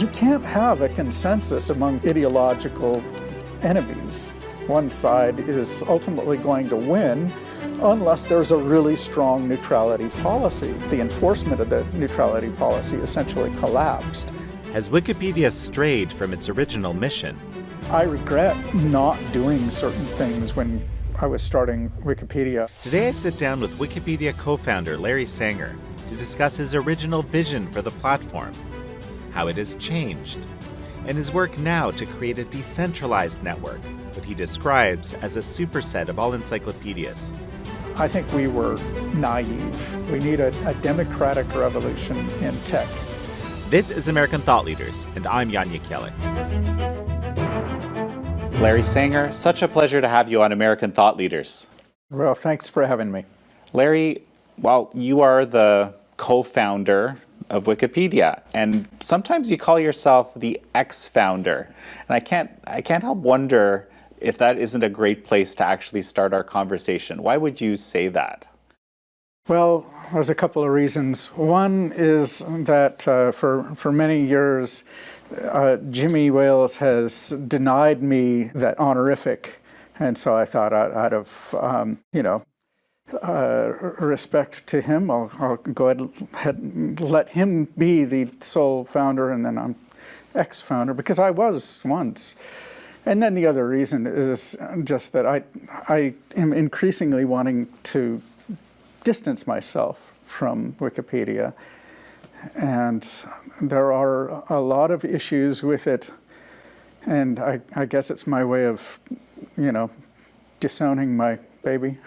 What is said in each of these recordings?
You can't have a consensus among ideological enemies. One side is ultimately going to win unless there's a really strong neutrality policy. The enforcement of the neutrality policy essentially collapsed. Has Wikipedia strayed from its original mission? I regret not doing certain things when I was starting Wikipedia. Today I sit down with Wikipedia co-founder Larry Sanger to discuss his original vision for the platform, how it has changed, and his work now to create a decentralized network, what he describes as a superset of all encyclopedias. I think we were naive. We need a democratic revolution in tech. This is American Thought Leaders, and I'm Jan Jekielek. Larry Sanger, such a pleasure to have you on American Thought Leaders. Well, thanks for having me. Larry, well, you are the co-founder of Wikipedia, and sometimes you call yourself the ex-founder. And I can't help wonder if that isn't a great place to actually start our conversation. Why would you say that? Well, there's a couple of reasons. One is that for many years, Jimmy Wales has denied me that honorific, and so I thought out of respect to him, I'll go ahead and let him be the sole founder, and then I'm ex-founder, because I was once. And then the other reason is just that I am increasingly wanting to distance myself from Wikipedia, and there are a lot of issues with it, and I guess it's my way of, disowning my baby.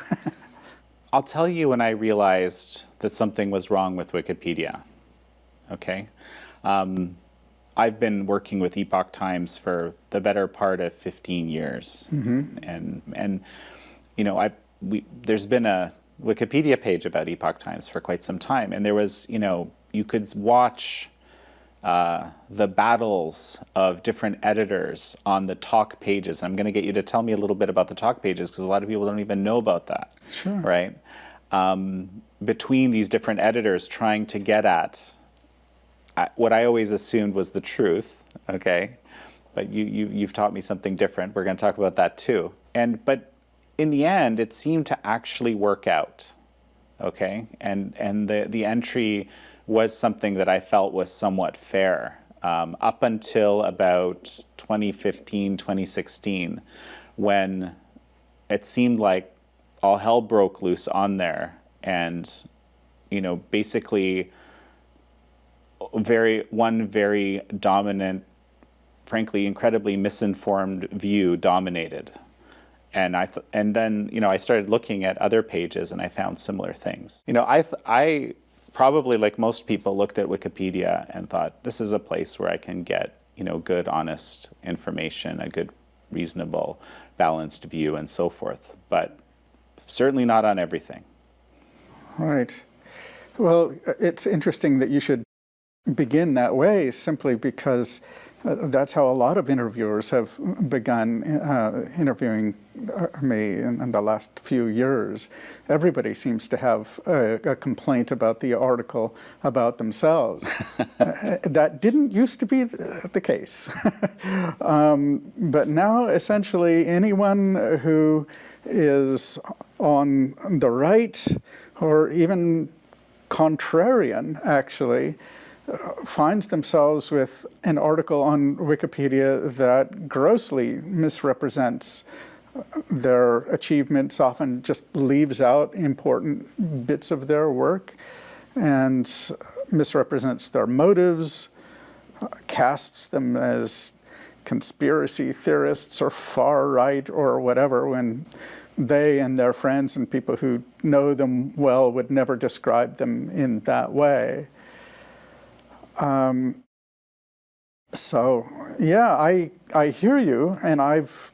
I'll tell you when I realized that something was wrong with Wikipedia, okay? I've been working with Epoch Times for the better part of 15 years. Mm-hmm. And there's been a Wikipedia page about Epoch Times for quite some time. And there was, you could watch the battles of different editors on the talk pages. I'm going to get you to tell me a little bit about the talk pages, because a lot of people don't even know about that. Sure. Right? Between these different editors trying to get at what I always assumed was the truth, okay? But you've taught me something different. We're going to talk about that too. But in the end, it seemed to actually work out, okay? And the entry was something that I felt was somewhat fair up until about 2015, 2016, when it seemed like all hell broke loose on there, and basically one very dominant, frankly incredibly misinformed view dominated. And then I started looking at other pages, and I found similar things. I probably, like most people, looked at Wikipedia and thought, this is a place where I can get good, honest information, a good, reasonable, balanced view, and so forth. But certainly not on everything. Right. Well, it's interesting that you should begin that way, simply because that's how a lot of interviewers have begun interviewing me in the last few years. Everybody seems to have a complaint about the article about themselves. That didn't used to be the case. But now, essentially, anyone who is on the right, or even contrarian, actually, finds themselves with an article on Wikipedia that grossly misrepresents their achievements, often just leaves out important bits of their work, and misrepresents their motives, casts them as conspiracy theorists or far right or whatever, when they and their friends and people who know them well would never describe them in that way. So yeah, I hear you, and I've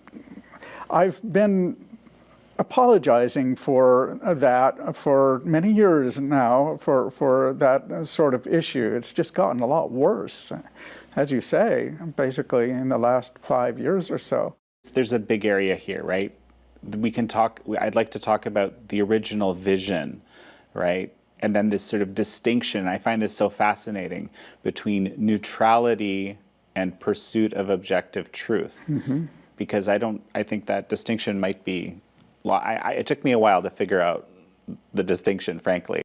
been apologizing for that for many years now, for that sort of issue. It's just gotten a lot worse, as you say, basically in the last 5 years or so. There's a big area here, right? I'd like to talk about the original vision, right? And then this sort of distinction, I find this so fascinating, between neutrality and pursuit of objective truth. Because I think that distinction might be, it took me a while to figure out the distinction, frankly.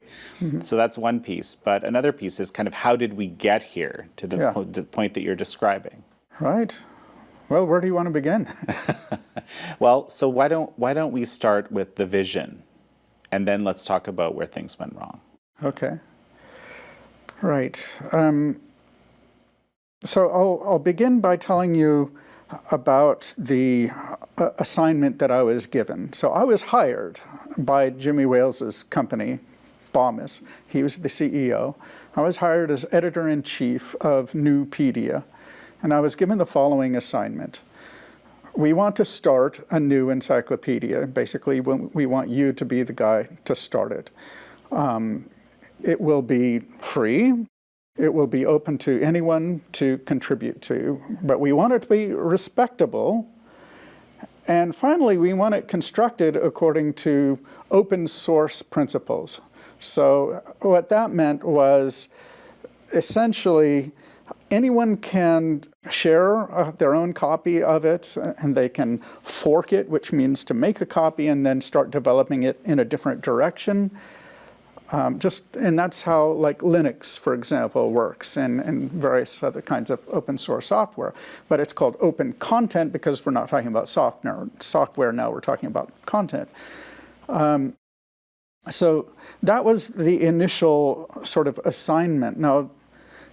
So that's one piece. But another piece is kind of how did we get here to the point that you're describing? Right. Well, where do you want to begin? Well, so why don't we start with the vision, and then let's talk about where things went wrong. Okay. Right. So I'll begin by telling you about the assignment that I was given. So I was hired by Jimmy Wales's company, Bomis. He was the CEO. I was hired as editor-in-chief of Newpedia, and I was given the following assignment. We want to start a new encyclopedia. Basically, we want you to be the guy to start it. It will be free. It will be open to anyone to contribute to, but we want it to be respectable. And finally, we want it constructed according to open source principles. So what that meant was essentially anyone can share their own copy of it, and they can fork it, which means to make a copy and then start developing it in a different direction. And that's how, like, Linux, for example, works, and various other kinds of open source software. But it's called open content because we're not talking about software now, we're talking about content. So that was the initial sort of assignment. Now,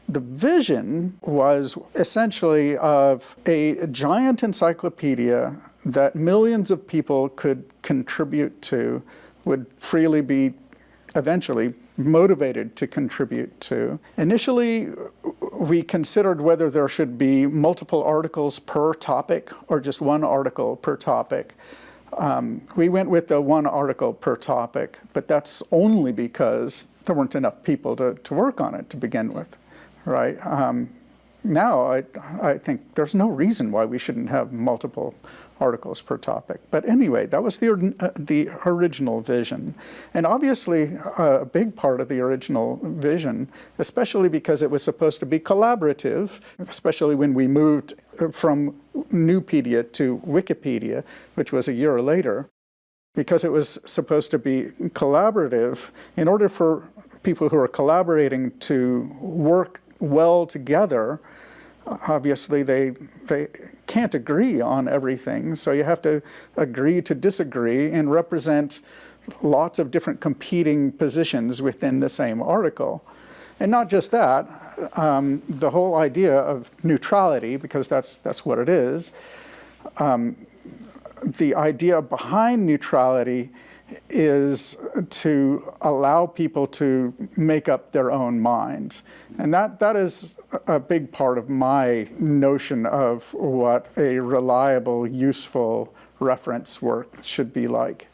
the vision was essentially of a giant encyclopedia that millions of people could contribute to, would freely be eventually motivated to contribute to. Initially, we considered whether there should be multiple articles per topic or just one article per topic. We went with the one article per topic, but that's only because there weren't enough people to work on it to begin with, right? Now, I think there's no reason why we shouldn't have multiple articles per topic. But anyway, that was the original vision. And obviously, a big part of the original vision, especially because it was supposed to be collaborative, especially when we moved from Newpedia to Wikipedia, which was a year later, because it was supposed to be collaborative. In order for people who are collaborating to work well together, obviously they can't agree on everything, so you have to agree to disagree and represent lots of different competing positions within the same article. And not just that, the whole idea of neutrality, because that's what it is, the idea behind neutrality is to allow people to make up their own minds. And that is a big part of my notion of what a reliable, useful reference work should be like.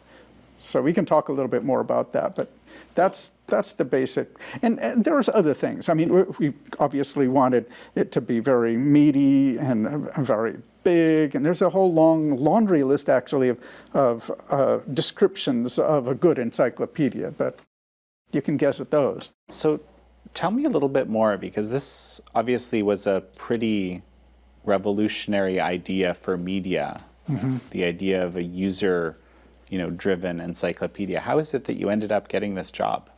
So we can talk a little bit more about that, but that's the basic. And there's other things. I mean, we obviously wanted it to be very meaty and very big, and there's a whole long laundry list, actually, of descriptions of a good encyclopedia, but you can guess at those. So tell me a little bit more, because this obviously was a pretty revolutionary idea for media, the idea of a user-driven encyclopedia. How is it that you ended up getting this job?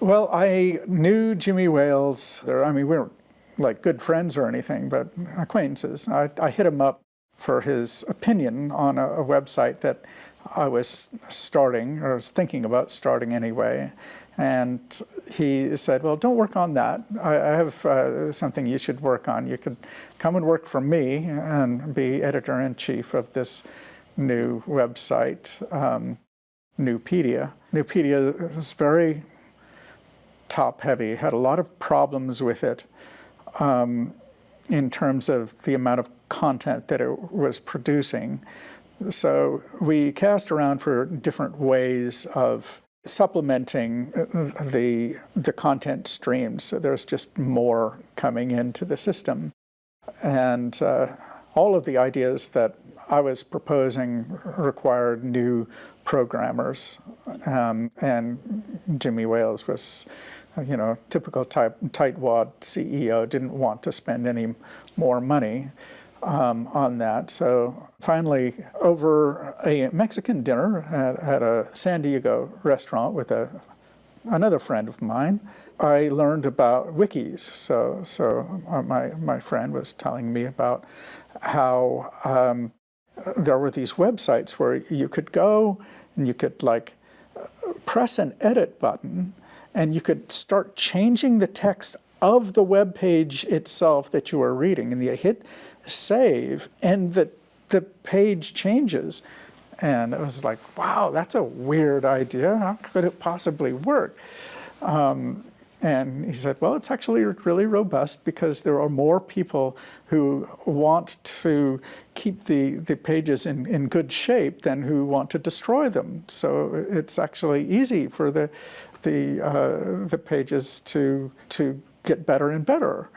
Well, I knew Jimmy Wales. I mean, we weren't like good friends or anything, but acquaintances. I hit him up for his opinion on a website that I was starting, or was thinking about starting anyway. And he said, well, don't work on that. I have something you should work on. You could come and work for me and be editor-in-chief of this new website, Newpedia. Newpedia was very top-heavy, had a lot of problems with it in terms of the amount of content that it was producing. So we cast around for different ways of supplementing the content streams. So there's just more coming into the system. And all of the ideas that I was proposing required new programmers, and Jimmy Wales was typical tightwad CEO didn't want to spend any more money on that. So finally, over a Mexican dinner at a San Diego restaurant with another friend of mine, I learned about wikis. So my friend was telling me about how there were these websites where you could go and you could press an edit button and you could start changing the text of the web page itself that you were reading, and you hit save and the page changes. And it was like, wow, that's a weird idea. How could it possibly work? And he said, well, it's actually really robust because there are more people who want to keep the pages in good shape than who want to destroy them. So it's actually easy for the pages to get better and better.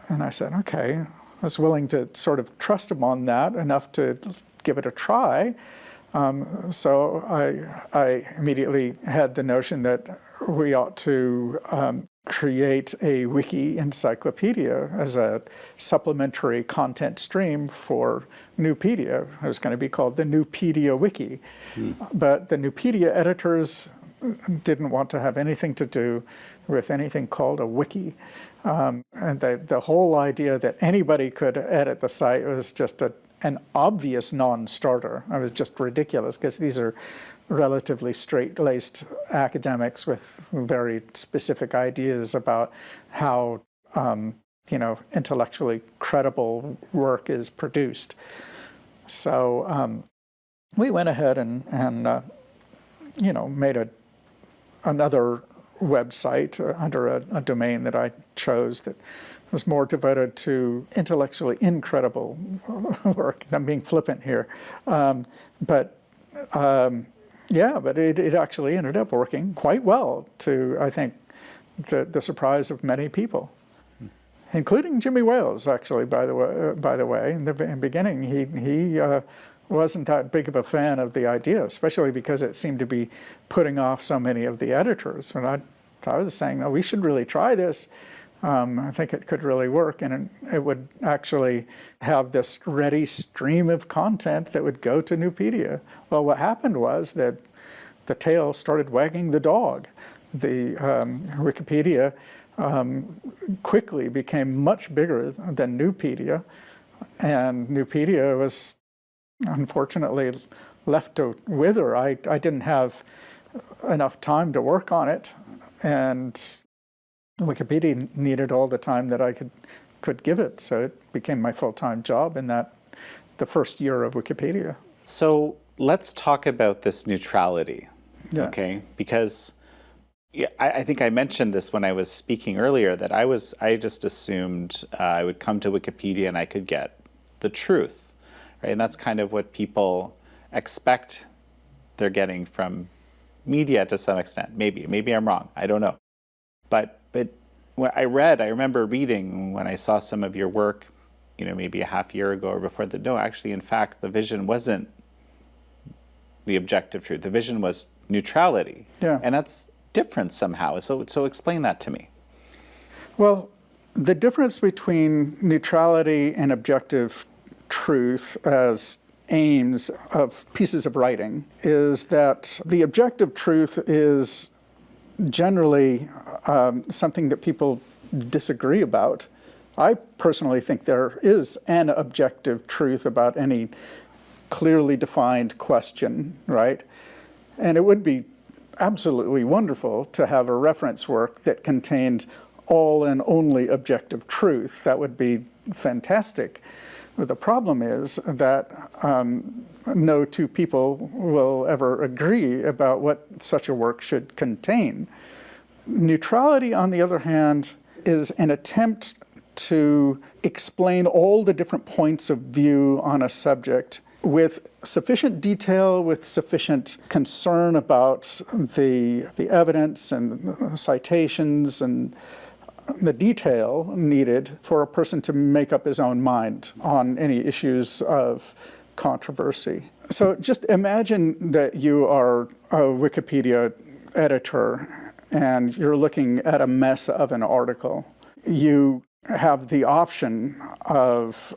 And I said, okay. I was willing to sort of trust him on that enough to give it a try. So I immediately had the notion that we ought to create a wiki encyclopedia as a supplementary content stream for Nupedia. It was going to be called the Nupedia Wiki. But the Nupedia editors didn't want to have anything to do with anything called a wiki. And the whole idea that anybody could edit the site was just an obvious non-starter. It was just ridiculous because these are relatively straight-laced academics with very specific ideas about how intellectually credible work is produced. So we went ahead and made another website under a domain that I chose that was more devoted to intellectually incredible work. I'm being flippant here. But it actually ended up working quite well to, I think, the surprise of many people, including Jimmy Wales, actually, by the way. In the beginning, he wasn't that big of a fan of the idea, especially because it seemed to be putting off so many of the editors. And I was saying, no, we should really try this. I think it could really work, and it would actually have this ready stream of content that would go to Nupedia. Well, what happened was that the tail started wagging the dog. The Wikipedia quickly became much bigger than Nupedia, and Nupedia was unfortunately left to wither. I didn't have enough time to work on it, and Wikipedia needed all the time that I could give it, so it became my full-time job in the first year of Wikipedia. So let's talk about this neutrality, okay? Because I think I mentioned this when I was speaking earlier, that I just assumed I would come to Wikipedia and I could get the truth, right? And that's kind of what people expect they're getting from media to some extent. Maybe I'm wrong. I don't know. But when I remember reading when I saw some of your work, maybe a half year ago or before that. No, actually, in fact, the vision wasn't the objective truth. The vision was neutrality. Yeah. And that's different somehow. So explain that to me. Well, the difference between neutrality and objective truth as aims of pieces of writing is that the objective truth is generally something that people disagree about. I personally think there is an objective truth about any clearly defined question, right? And it would be absolutely wonderful to have a reference work that contained all and only objective truth. That would be fantastic. But the problem is that no two people will ever agree about what such a work should contain. Neutrality, on the other hand, is an attempt to explain all the different points of view on a subject with sufficient detail, with sufficient concern about the evidence and citations and the detail needed for a person to make up his own mind on any issues of controversy. So just imagine that you are a Wikipedia editor and you're looking at a mess of an article, you have the option of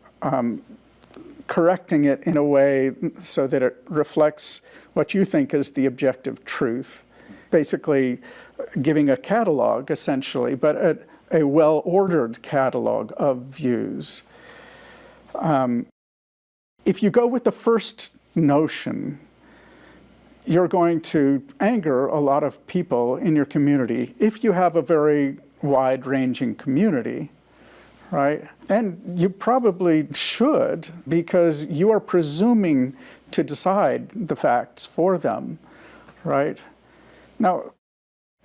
correcting it in a way so that it reflects what you think is the objective truth. Basically giving a catalog, essentially, but a well-ordered catalog of views. If you go with the first notion, you're going to anger a lot of people in your community if you have a very wide-ranging community, right? And you probably should, because you are presuming to decide the facts for them, right? Now,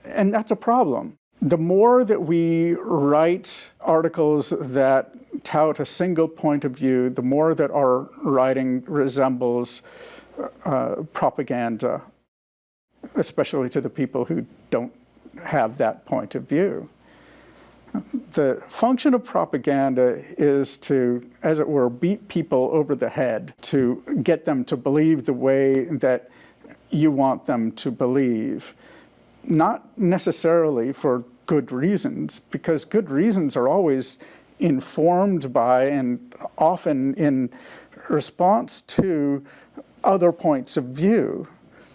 and that's a problem. The more that we write articles that tout a single point of view, the more that our writing resembles propaganda, especially to the people who don't have that point of view. The function of propaganda is to, as it were, beat people over the head, to get them to believe the way that you want them to believe. Not necessarily for good reasons, because good reasons are always informed by and often in response to other points of view,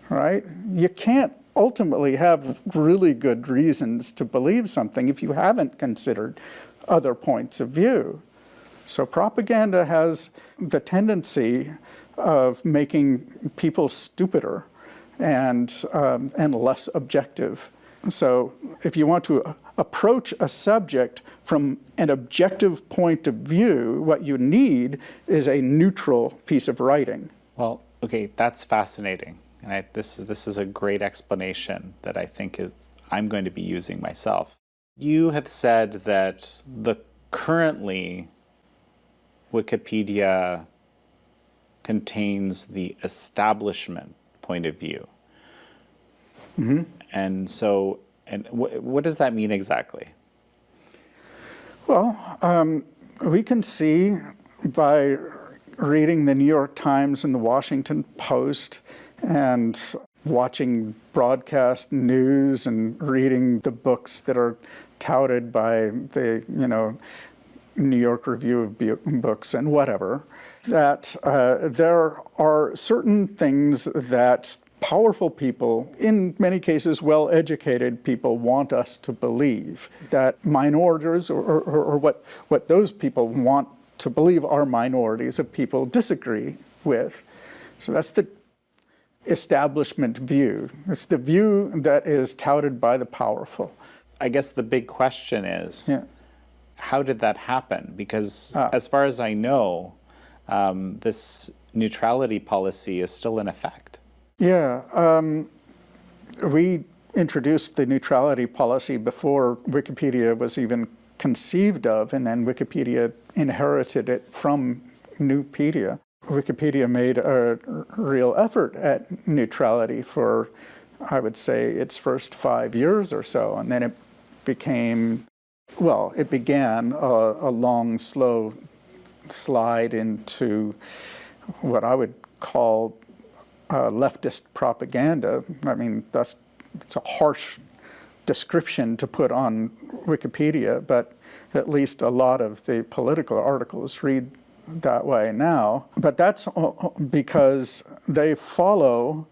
right? You can't ultimately have really good reasons to believe something if you haven't considered other points of view. So propaganda has the tendency of making people stupider and less objective. So if you want to approach a subject from an objective point of view, what you need is a neutral piece of writing. Well, okay, that's fascinating. And this is a great explanation that I think I'm going to be using myself. You have said that currently Wikipedia contains the establishment point of view. Mm-hmm. And so, what does that mean exactly? Well, we can see by reading the New York Times and the Washington Post and watching broadcast news and reading the books that are touted by the, New York Review of Books and whatever, that there are certain things that powerful people, in many cases well-educated people, want us to believe, that minorities or what those people want to believe are minorities of people disagree with. So that's the establishment view. It's the view that is touted by the powerful. I guess the big question is, how did that happen? Because as far as I know, this neutrality policy is still in effect. Yeah, we introduced the neutrality policy before Wikipedia was even conceived of, and then Wikipedia inherited it from Nupedia. Wikipedia made a real effort at neutrality for, I would say, its first 5 years or so, and then it began a long, slow slide into what I would call leftist propaganda. I mean, it's a harsh description to put on Wikipedia, but at least a lot of the political articles read that way now. But that's because they follow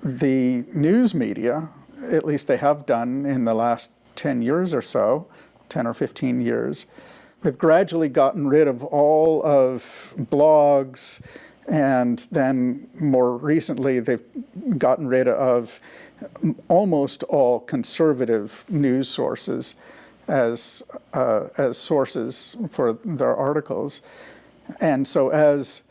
the news media, at least they have done in the last 10 years or so, 10 or 15 years. They've gradually gotten rid of all of blogs, and then more recently they've gotten rid of almost all conservative news sources as sources for their articles. And so as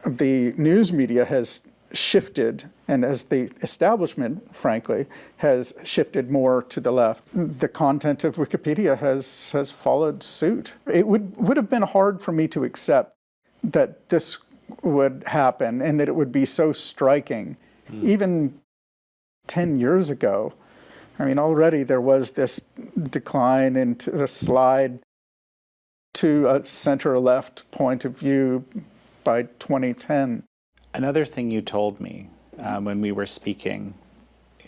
the news media has shifted, and as the establishment, frankly, has shifted more to the left, the content of Wikipedia has followed suit. It would have been hard for me to accept that this would happen and that it would be so striking. Even 10 years ago, I mean, already there was this decline into a slide to a center-left point of view by 2010. Another thing you told me when we were speaking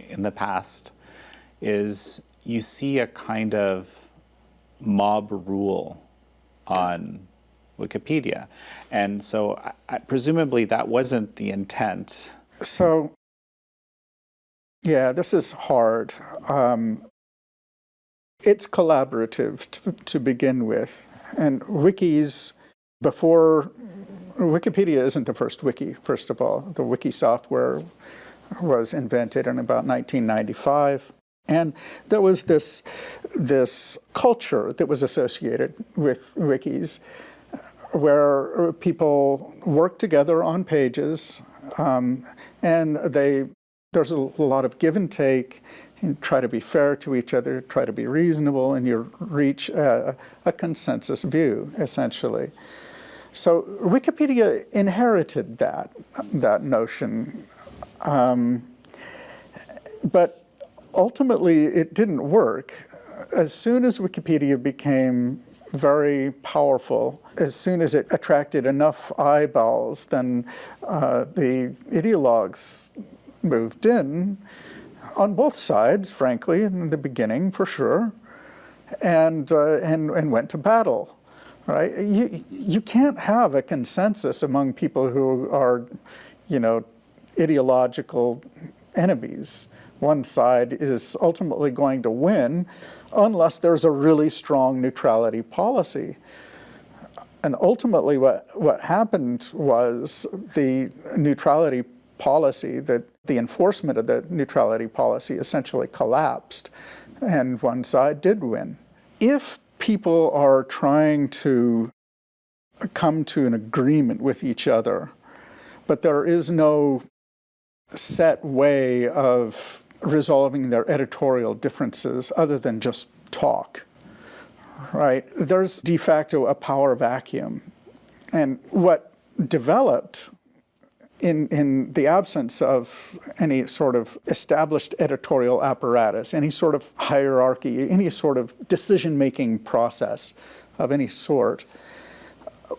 in the past is you see a kind of mob rule on Wikipedia. And so presumably that wasn't the intent. So, yeah, this is hard. It's collaborative to begin with. And wikis, before, Wikipedia isn't the first wiki, first of all. The wiki software was invented in about 1995. And there was this culture that was associated with wikis where people worked together on pages, and there's a lot of give and take, and try to be fair to each other, try to be reasonable, and you reach a consensus view, essentially. So Wikipedia inherited that notion, but ultimately it didn't work. As soon as Wikipedia became very powerful, as soon as it attracted enough eyeballs, then the ideologues moved in, on both sides, frankly, in the beginning, for sure, and went to battle. Right? You can't have a consensus among people who are, ideological enemies. One side is ultimately going to win unless there's a really strong neutrality policy. And ultimately what happened was the neutrality policy, that the enforcement of the neutrality policy essentially collapsed, and one side did win. If people are trying to come to an agreement with each other, but there is no set way of resolving their editorial differences other than just talk, right? There's de facto a power vacuum. And what developed in the absence of any sort of established editorial apparatus, any sort of hierarchy, any sort of decision-making process of any sort,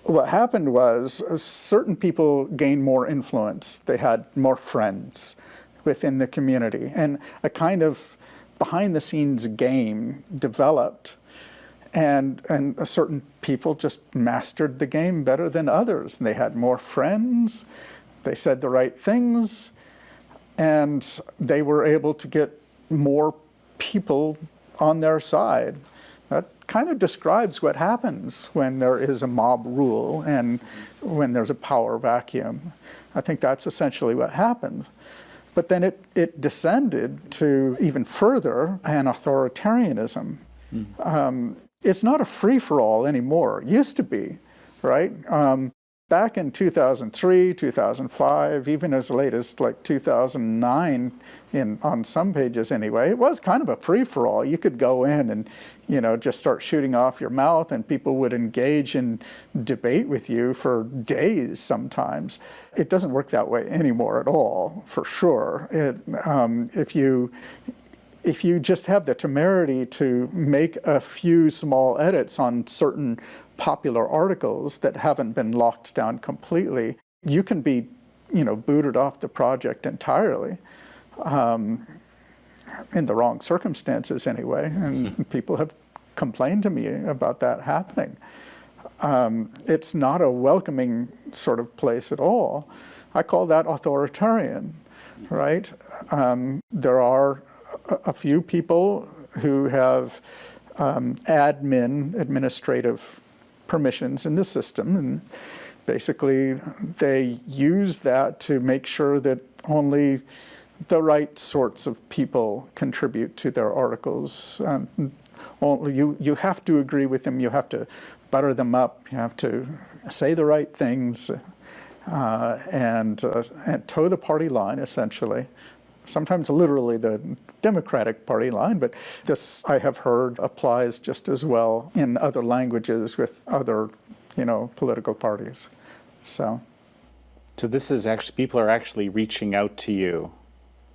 what happened was certain people gained more influence. They had more friends within the community, and a kind of behind-the-scenes game developed, and certain people just mastered the game better than others. They had more friends, they said the right things, and they were able to get more people on their side. That kind of describes what happens when there is a mob rule and when there's a power vacuum. I think that's essentially what happened. But then it descended to even further an authoritarianism. It's not a free-for-all anymore. It used to be, right? Back in 2003, 2005, even as late as like 2009, on some pages anyway, it was kind of a free-for-all. You could go in and, just start shooting off your mouth, and people would engage in debate with you for days sometimes. It doesn't work that way anymore at all, for sure. If you just have the temerity to make a few small edits on certain popular articles that haven't been locked down completely, you can be, booted off the project entirely, in the wrong circumstances anyway, and people have complained to me about that happening. It's not a welcoming sort of place at all. I call that authoritarian, right? There are a few people who have administrative permissions in the system, and basically they use that to make sure that only the right sorts of people contribute to their articles. You have to agree with them, you have to butter them up, you have to say the right things, and toe the party line, essentially. Sometimes literally the Democratic Party line, but this, I have heard, applies just as well in other languages with other, political parties. So this is actually, people are actually reaching out to you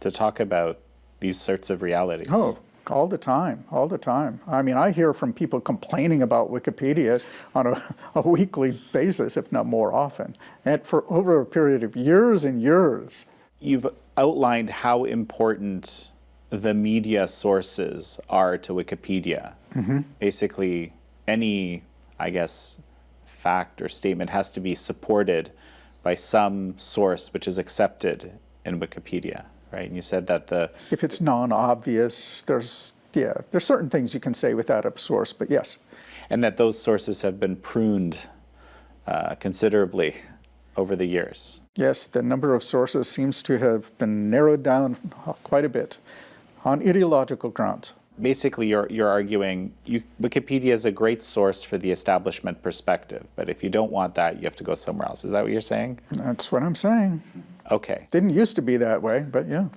to talk about these sorts of realities. Oh, all the time, all the time. I mean, I hear from people complaining about Wikipedia on a weekly basis, if not more often, and for over a period of years and years. You've outlined how important the media sources are to Wikipedia. Basically, any, I guess, fact or statement has to be supported by some source which is accepted in Wikipedia, right? And you said that if it's non-obvious, there's certain things you can say without a source, but yes. And that those sources have been pruned considerably over the years. Yes, the number of sources seems to have been narrowed down quite a bit on ideological grounds. Basically, you're arguing Wikipedia is a great source for the establishment perspective, but if you don't want that, you have to go somewhere else. Is that what you're saying? That's what I'm saying. Okay. Didn't used to be that way, but yeah.